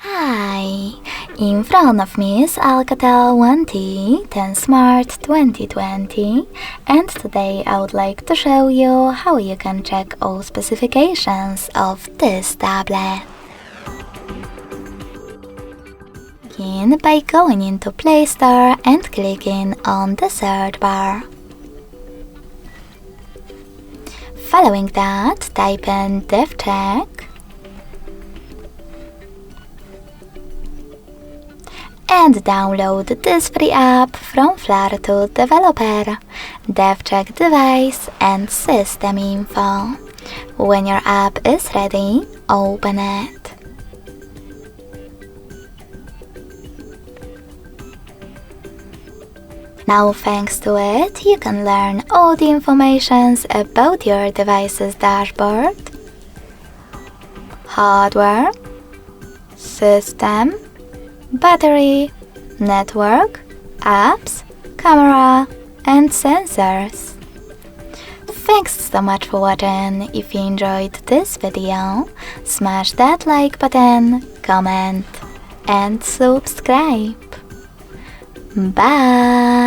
Hi! In front of me is ALCATEL 1T 10 Smart 2020, and today I would like to show you how you can check all specifications of this tablet. Begin by going into Play Store and clicking on the search bar. Following that, type in DevCheck and download this free app from Flutter developer, DevCheck device and system info. When your app is ready, open it. Now thanks to it, you can learn all the information about your device's dashboard, hardware, system, battery, network, apps, camera, and sensors. Thanks so much for watching. If you enjoyed this video, smash that like button, comment, and subscribe. Bye!